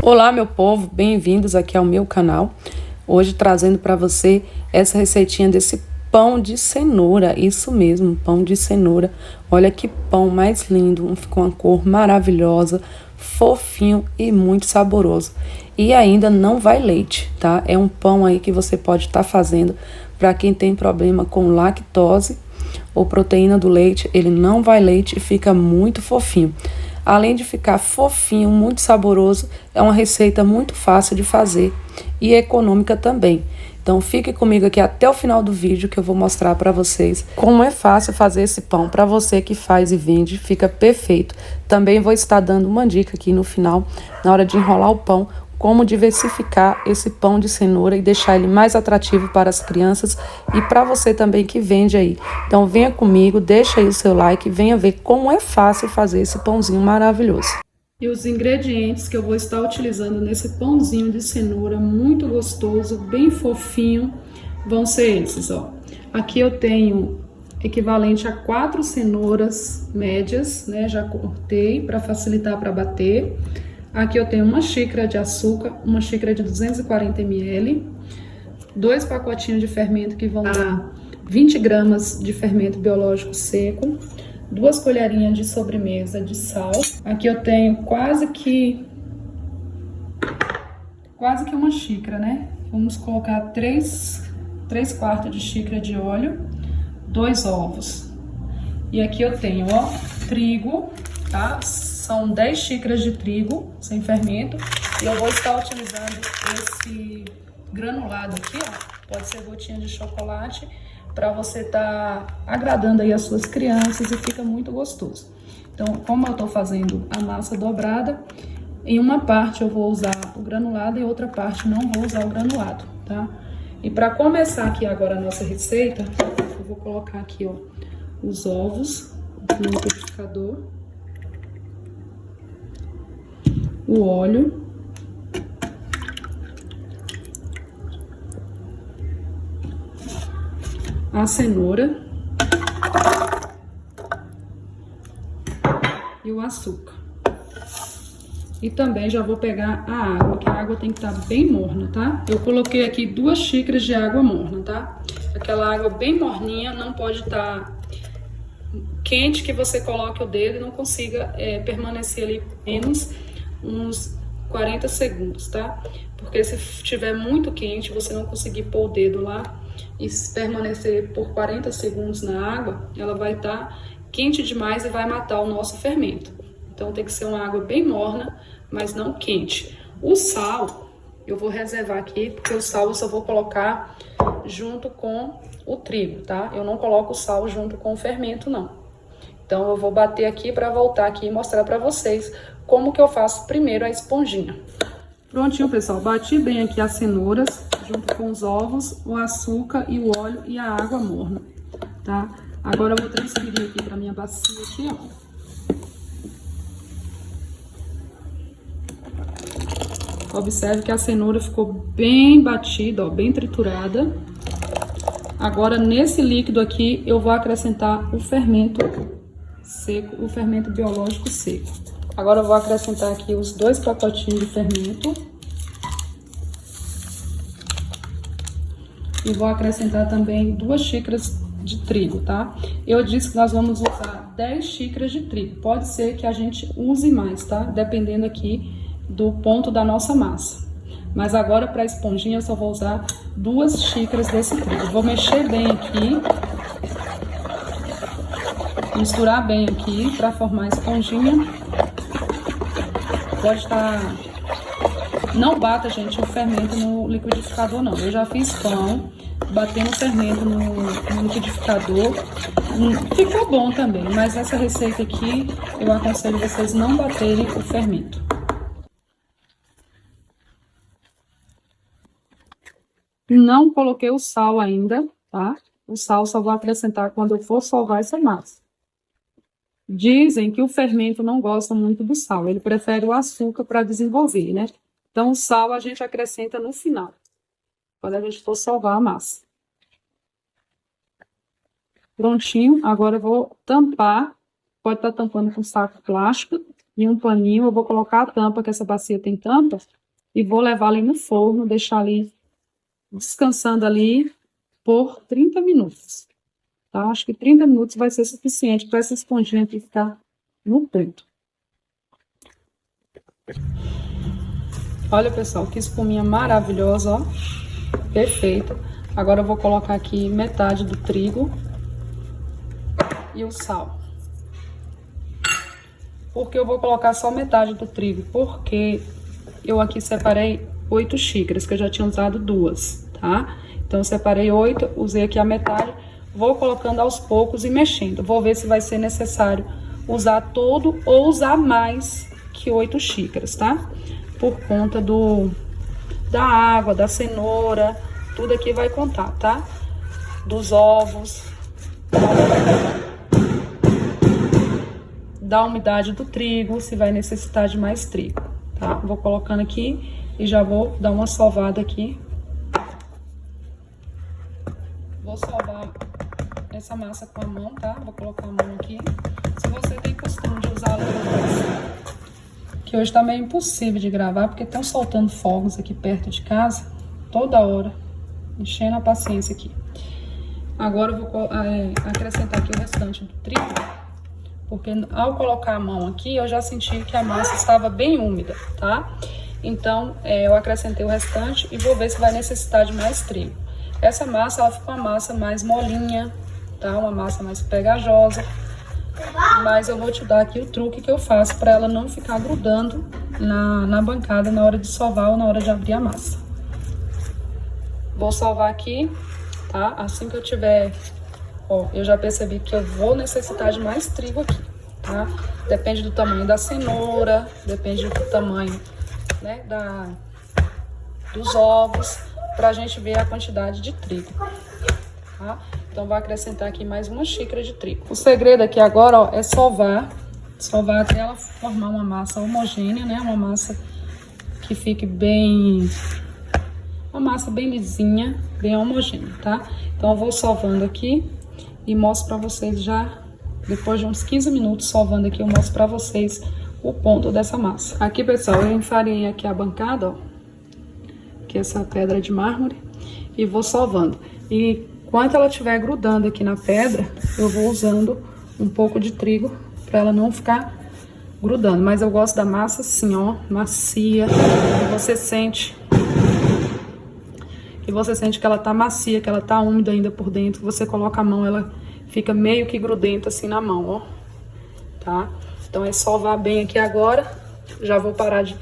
Olá, meu povo, bem-vindos aqui ao meu canal. Hoje trazendo para você essa receitinha desse pão de cenoura, isso mesmo, pão de cenoura. Olha que pão mais lindo, ficou uma cor maravilhosa, fofinho e muito saboroso. E ainda não vai leite, tá? É um pão aí que você pode estar fazendo para quem tem problema com lactose ou proteína do leite. Ele não vai leite e fica muito fofinho. Além de ficar fofinho, muito saboroso, é uma receita muito fácil de fazer e econômica também. Então fique comigo aqui até o final do vídeo que eu vou mostrar para vocês como é fácil fazer esse pão. Para você que faz e vende, fica perfeito. Também vou estar dando uma dica aqui no final, na hora de enrolar o pão, como diversificar esse pão de cenoura e deixar ele mais atrativo para as crianças e para você também que vende aí. Então venha comigo, deixa aí o seu like, venha ver como é fácil fazer esse pãozinho maravilhoso. E os ingredientes que eu vou estar utilizando nesse pãozinho de cenoura muito gostoso, bem fofinho, vão ser esses, ó. Aqui eu tenho equivalente a 4 cenouras médias, né? Já cortei para facilitar para bater. Aqui eu tenho uma xícara de açúcar, uma xícara de 240 ml, 2 pacotinhos de fermento que vão dar 20 gramas de fermento biológico seco, 2 colherinhas de sobremesa de sal. Aqui eu tenho quase que uma xícara, né? Vamos colocar 3 quartos de xícara de óleo, 2 ovos. E aqui eu tenho, ó, trigo, tá? São 10 xícaras de trigo sem fermento. E eu vou estar utilizando esse granulado aqui, ó. Pode ser gotinha de chocolate, para você estar agradando aí as suas crianças e fica muito gostoso. Então, como eu tô fazendo a massa dobrada, em uma parte eu vou usar o granulado e outra parte não vou usar o granulado, tá? E para começar aqui agora a nossa receita, eu vou colocar aqui, ó, os ovos no liquidificador. O óleo, a cenoura e o açúcar. E também já vou pegar a água, que a água tem que estar bem morna, tá? Eu coloquei aqui 2 xícaras de água morna, tá? Aquela água bem morninha, não pode estar quente que você coloque o dedo e não consiga permanecer ali menos uns 40 segundos, tá? Porque se estiver muito quente, você não conseguir pôr o dedo lá e permanecer por 40 segundos na água, ela vai estar quente demais e vai matar o nosso fermento. Então tem que ser uma água bem morna, mas não quente. O sal, eu vou reservar aqui, porque o sal eu só vou colocar junto com o trigo, tá? Eu não coloco o sal junto com o fermento, não. Então eu vou bater aqui para voltar aqui e mostrar para vocês como que eu faço primeiro a esponjinha. Prontinho, pessoal, bati bem aqui as cenouras junto com os ovos, o açúcar e o óleo e a água morna, tá? Agora eu vou transferir aqui para minha bacia aqui, ó. Observe que a cenoura ficou bem batida, ó, bem triturada. Agora nesse líquido aqui eu vou acrescentar o fermento seco, o fermento biológico seco. Agora eu vou acrescentar aqui os 2 pacotinhos de fermento. E vou acrescentar também 2 xícaras de trigo, tá? Eu disse que nós vamos usar 10 xícaras de trigo. Pode ser que a gente use mais, tá? Dependendo aqui do ponto da nossa massa. Mas agora para a esponjinha eu só vou usar 2 xícaras desse trigo. Vou mexer bem aqui. Misturar bem aqui para formar a esponjinha. Pode estar... Não bata, gente, o fermento no liquidificador, não. Eu já fiz pão batendo o fermento no liquidificador. Ficou bom também, mas essa receita aqui eu aconselho vocês não baterem o fermento. Não coloquei o sal ainda, tá? O sal só vou acrescentar quando eu for sovar essa massa. Dizem que o fermento não gosta muito do sal, ele prefere o açúcar para desenvolver, né? Então, o sal a gente acrescenta no final, quando a gente for sovar a massa. Prontinho, agora eu vou tampar, pode estar tampando com saco plástico e um paninho. Eu vou colocar a tampa, que essa bacia tem tampa, e vou levar ali no forno, deixar ali descansando ali por 30 minutos. Tá? Acho que 30 minutos vai ser suficiente para essa esponjinha aqui ficar no ponto. Olha, pessoal, que espuminha maravilhosa, ó. Perfeita. Agora eu vou colocar aqui metade do trigo e o sal. Por que eu vou colocar só metade do trigo? Porque eu aqui separei 8 xícaras, que eu já tinha usado 2, tá? Então eu separei 8, usei aqui a metade, vou colocando aos poucos e mexendo. Vou ver se vai ser necessário usar todo ou usar mais que 8 xícaras, tá? Por conta da água, da cenoura, tudo aqui vai contar, tá? Dos ovos, da umidade do trigo, se vai necessitar de mais trigo, tá? Vou colocando aqui e já vou dar uma sovada aqui. Vou sovar essa massa com a mão, tá? Vou colocar a mão aqui. Se você tem costume de usar luvas, que hoje tá meio impossível de gravar, porque estão soltando fogos aqui perto de casa, toda hora, enchendo a paciência aqui. Agora eu vou acrescentar aqui o restante do trigo, porque ao colocar a mão aqui, eu já senti que a massa estava bem úmida, tá? Então, eu acrescentei o restante e vou ver se vai necessitar de mais trigo. Essa massa, ela fica uma massa mais molinha, tá? Uma massa mais pegajosa. Mas eu vou te dar aqui o truque que eu faço para ela não ficar grudando na bancada na hora de sovar ou na hora de abrir a massa. Vou sovar aqui, tá? Assim que eu tiver... Ó, eu já percebi que eu vou necessitar de mais trigo aqui, tá? Depende do tamanho da cenoura, depende do tamanho, né, dos ovos, pra gente ver a quantidade de trigo, tá? Então, vou acrescentar aqui mais uma xícara de trigo. O segredo aqui agora, ó, é sovar até ela formar uma massa homogênea, né? Uma massa que fique bem... Uma massa bem lisinha, bem homogênea, tá? Então, eu vou sovando aqui e mostro pra vocês já, depois de uns 15 minutos sovando aqui, eu mostro pra vocês o ponto dessa massa. Aqui, pessoal, eu enfarinhei aqui a bancada, ó, que é essa pedra de mármore, e vou sovando. E enquanto ela estiver grudando aqui na pedra, eu vou usando um pouco de trigo para ela não ficar grudando. Mas eu gosto da massa assim, ó, macia. Você sente que ela tá macia, que ela tá úmida ainda por dentro. Você coloca a mão, ela fica meio que grudenta assim na mão, ó. Tá? Então é sovar bem aqui agora. Já vou parar de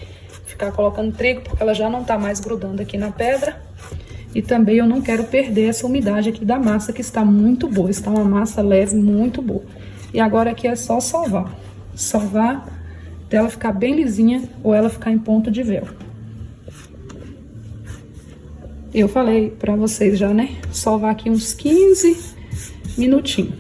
ficar colocando trigo, porque ela já não tá mais grudando aqui na pedra. E também eu não quero perder essa umidade aqui da massa, que está muito boa. Está uma massa leve, muito boa. E agora aqui é só sovar. Sovar até ela ficar bem lisinha ou ela ficar em ponto de véu. Eu falei pra vocês já, né? Sovar aqui uns 15 minutinhos.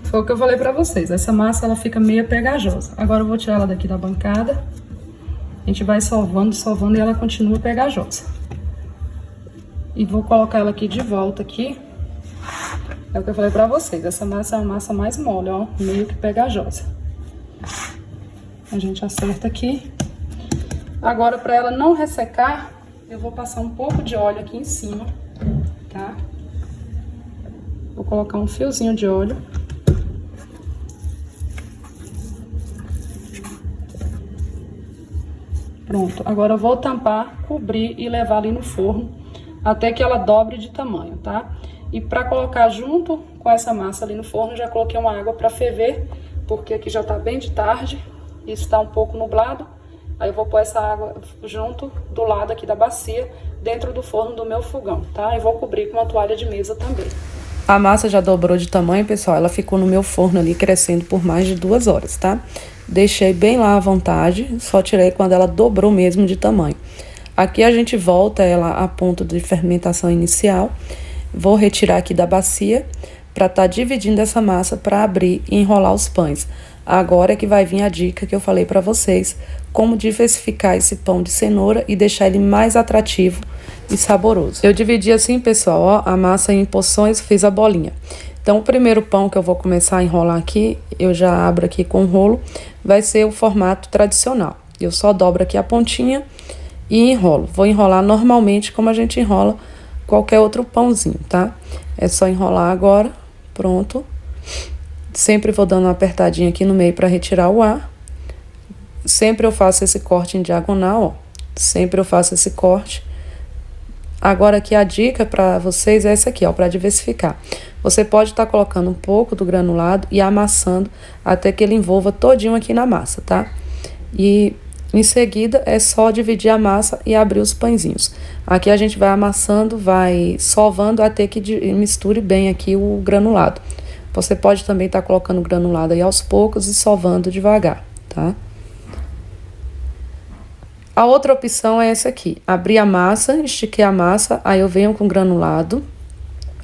Foi o que eu falei pra vocês, essa massa ela fica meio pegajosa. Agora eu vou tirar ela daqui da bancada. A gente vai sovando e ela continua pegajosa. E vou colocar ela aqui de volta aqui. É o que eu falei pra vocês, essa massa é uma massa mais mole, ó, meio que pegajosa. A gente acerta aqui. Agora, pra ela não ressecar, eu vou passar um pouco de óleo aqui em cima, tá? Vou colocar um fiozinho de óleo. Pronto, agora eu vou tampar, cobrir e levar ali no forno até que ela dobre de tamanho, tá? E para colocar junto com essa massa ali no forno, já coloquei uma água para ferver, porque aqui já tá bem de tarde e está um pouco nublado. Aí eu vou pôr essa água junto do lado aqui da bacia, dentro do forno do meu fogão, tá? E vou cobrir com uma toalha de mesa também. A massa já dobrou de tamanho, pessoal. Ela ficou no meu forno ali crescendo por mais de 2 horas, tá? Deixei bem lá à vontade, só tirei quando ela dobrou mesmo de tamanho. Aqui a gente volta ela a ponto de fermentação inicial. Vou retirar aqui da bacia para estar dividindo essa massa para abrir e enrolar os pães. Agora é que vai vir a dica que eu falei para vocês, como diversificar esse pão de cenoura e deixar ele mais atrativo e saboroso. Eu dividi assim, pessoal, ó, a massa em porções, fiz a bolinha. Então, o primeiro pão que eu vou começar a enrolar aqui, eu já abro aqui com o rolo, vai ser o formato tradicional. Eu só dobro aqui a pontinha e enrolo. Vou enrolar normalmente como a gente enrola qualquer outro pãozinho, tá? É só enrolar agora, pronto. Sempre vou dando uma apertadinha aqui no meio para retirar o ar. Sempre eu faço esse corte em diagonal, ó. Sempre eu faço esse corte. Agora aqui a dica para vocês é essa aqui, ó, para diversificar. Você pode estar colocando um pouco do granulado e amassando até que ele envolva todinho aqui na massa, tá? E em seguida é só dividir a massa e abrir os pãezinhos. Aqui a gente vai amassando, vai sovando até que misture bem aqui o granulado. Você pode também estar colocando o granulado aí aos poucos e sovando devagar, tá? A outra opção é essa aqui, abrir a massa, estiquei a massa, aí eu venho com granulado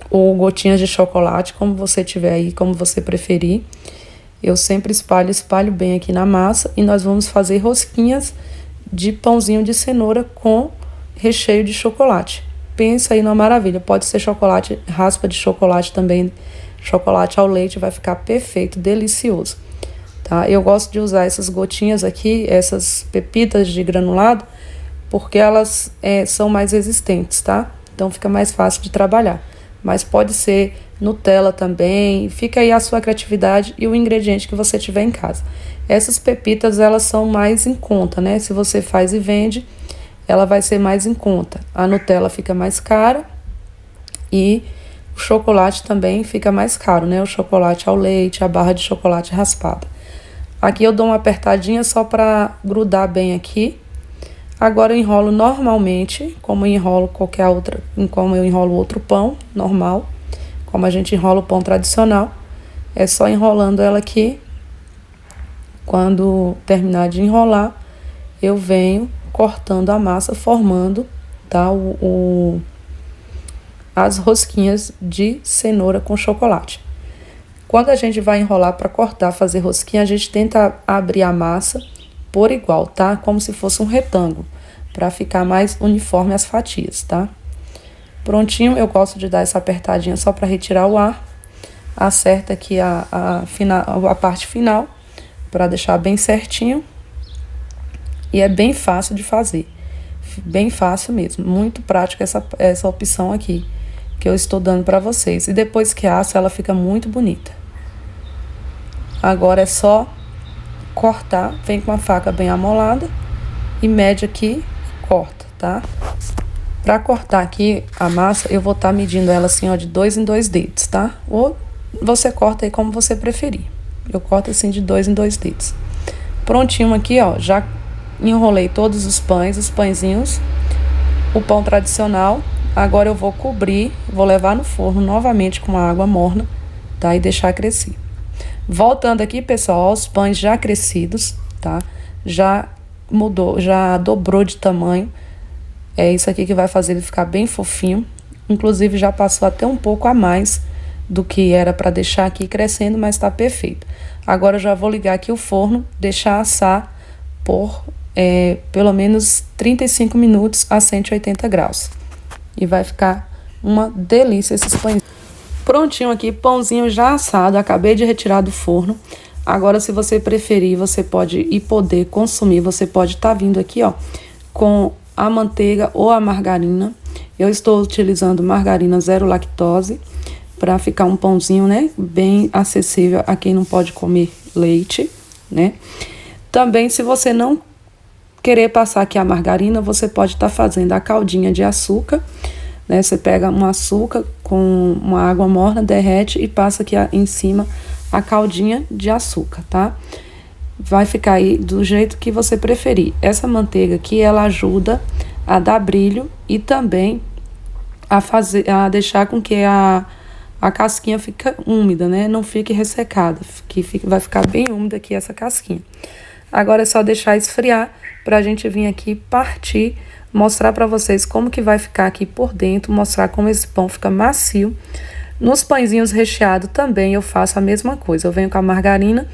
ou gotinhas de chocolate, como você tiver aí, como você preferir. Eu sempre espalho bem aqui na massa e nós vamos fazer rosquinhas de pãozinho de cenoura com recheio de chocolate. Pensa aí numa maravilha, pode ser chocolate, raspa de chocolate também, chocolate ao leite, vai ficar perfeito, delicioso. Tá? Eu gosto de usar essas gotinhas aqui, essas pepitas de granulado, porque elas são mais resistentes, tá? Então fica mais fácil de trabalhar. Mas pode ser Nutella também, fica aí a sua criatividade e o ingrediente que você tiver em casa. Essas pepitas, elas são mais em conta, né? Se você faz e vende, ela vai ser mais em conta. A Nutella fica mais cara e o chocolate também fica mais caro, né? O chocolate ao leite, a barra de chocolate raspada. Aqui eu dou uma apertadinha só para grudar bem aqui. Agora eu enrolo normalmente, como eu enrolo qualquer outra, como eu enrolo outro pão normal, como a gente enrola o pão tradicional. É só enrolando ela aqui. Quando terminar de enrolar, eu venho cortando a massa, formando, tá, as rosquinhas de cenoura com chocolate. Quando a gente vai enrolar para cortar, fazer rosquinha, a gente tenta abrir a massa por igual, tá? Como se fosse um retângulo, para ficar mais uniforme as fatias, tá? Prontinho, eu gosto de dar essa apertadinha só para retirar o ar. Acerta aqui a parte final, para deixar bem certinho. E é bem fácil de fazer, bem fácil mesmo, muito prática essa opção aqui, que eu estou dando para vocês. E depois que assa, ela fica muito bonita. Agora é só cortar, vem com a faca bem amolada e mede aqui e corta, tá? Pra cortar aqui a massa, eu vou estar medindo ela assim, ó, de 2 em 2 dedos, tá? Ou você corta aí como você preferir. Eu corto assim de 2 em 2 dedos. Prontinho aqui, ó, já enrolei todos os pãezinhos, o pão tradicional. Agora eu vou cobrir, vou levar no forno novamente com a água morna, tá? E deixar crescer. Voltando aqui, pessoal, ó, os pães já crescidos, tá? Já mudou, já dobrou de tamanho. É isso aqui que vai fazer ele ficar bem fofinho. Inclusive, já passou até um pouco a mais do que era para deixar aqui crescendo, mas tá perfeito. Agora eu já vou ligar aqui o forno, deixar assar por pelo menos 35 minutos a 180 graus. E vai ficar uma delícia esses pães. Prontinho aqui, pãozinho já assado, acabei de retirar do forno. Agora, se você preferir, você pode e poder consumir, você pode estar vindo aqui, ó, com a manteiga ou a margarina. Eu estou utilizando margarina zero lactose para ficar um pãozinho, né, bem acessível a quem não pode comer leite, né? Também, se você não querer passar aqui a margarina, você pode estar fazendo a caldinha de açúcar, né? Você pega um açúcar com uma água morna, derrete e passa aqui em cima a caldinha de açúcar, tá? Vai ficar aí do jeito que você preferir. Essa manteiga aqui, ela ajuda a dar brilho e também a deixar com que a casquinha fique úmida, né? Não fique ressecada, vai ficar bem úmida aqui essa casquinha. Agora é só deixar esfriar pra gente vir aqui partir, mostrar pra vocês como que vai ficar aqui por dentro, mostrar como esse pão fica macio. Nos pãezinhos recheados também eu faço a mesma coisa, eu venho com a margarina,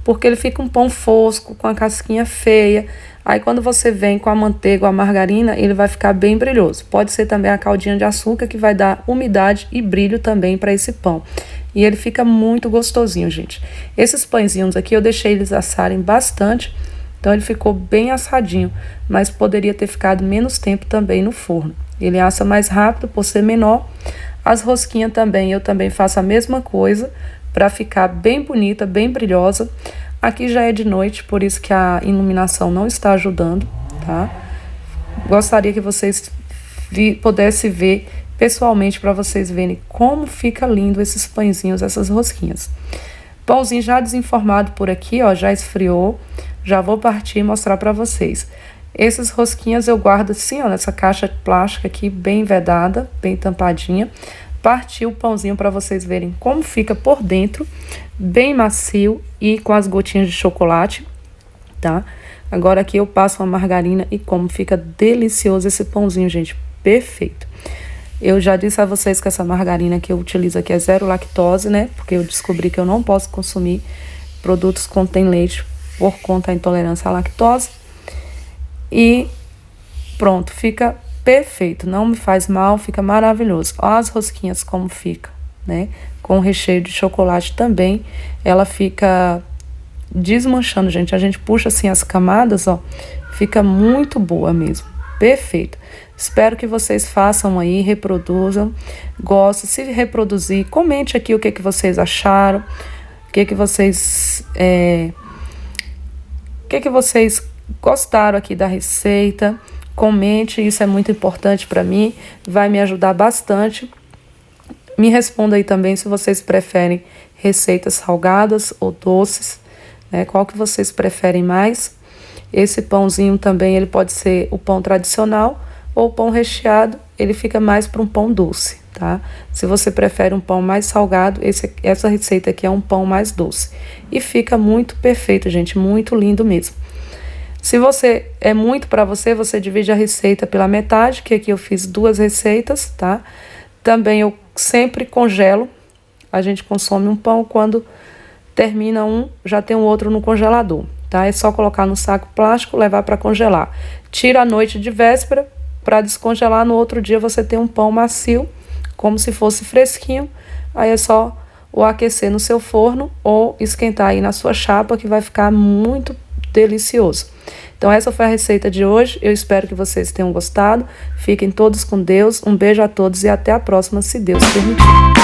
porque ele fica um pão fosco, com a casquinha feia. Aí quando você vem com a manteiga ou a margarina, ele vai ficar bem brilhoso. Pode ser também a caldinha de açúcar, que vai dar umidade e brilho também para esse pão. E ele fica muito gostosinho, gente. Esses pãezinhos aqui eu deixei eles assarem bastante, então ele ficou bem assadinho, mas poderia ter ficado menos tempo também no forno. Ele assa mais rápido por ser menor. As rosquinhas também, eu também faço a mesma coisa, para ficar bem bonita, bem brilhosa. Aqui já é de noite, por isso que a iluminação não está ajudando, tá? Gostaria que vocês pudessem ver pessoalmente, para vocês verem como fica lindo esses pãezinhos, essas rosquinhas. Pãozinho já desenformado por aqui, ó, já esfriou. Já vou partir e mostrar para vocês. Essas rosquinhas eu guardo assim, ó, nessa caixa plástica aqui, bem vedada, bem tampadinha. Parti o pãozinho para vocês verem como fica por dentro, bem macio e com as gotinhas de chocolate, tá? Agora aqui eu passo uma margarina e como fica delicioso esse pãozinho, gente, perfeito. Eu já disse a vocês que essa margarina que eu utilizo aqui é zero lactose, né? Porque eu descobri que eu não posso consumir produtos que contêm leite por conta da intolerância à lactose. E pronto, fica perfeito, não me faz mal, fica maravilhoso. Olha as rosquinhas como fica, né? Com recheio de chocolate também, ela fica desmanchando, gente. A gente puxa assim as camadas, ó, fica muito boa mesmo, perfeito. Espero que vocês façam aí, reproduzam, gostem. Se reproduzir, comente aqui o que vocês acharam, o que vocês gostaram aqui da receita. Comente, isso é muito importante para mim, vai me ajudar bastante. Me responda aí também se vocês preferem receitas salgadas ou doces, né? Qual que vocês preferem mais? Esse pãozinho também, ele pode ser o pão tradicional ou o pão recheado, ele fica mais para um pão doce, tá? Se você prefere um pão mais salgado, essa receita aqui é um pão mais doce. E fica muito perfeito, gente, muito lindo mesmo. Se você é muito para você, você divide a receita pela metade, que aqui eu fiz 2 receitas, tá? Também eu sempre congelo. A gente consome um pão, quando termina um, já tem um outro no congelador, tá? É só colocar no saco plástico, levar para congelar. Tira à noite de véspera para descongelar, no outro dia você tem um pão macio, como se fosse fresquinho. Aí é só o aquecer no seu forno ou esquentar aí na sua chapa, que vai ficar muito delicioso. Então essa foi a receita de hoje, eu espero que vocês tenham gostado. Fiquem todos com Deus, um beijo a todos e até a próxima, se Deus permitir.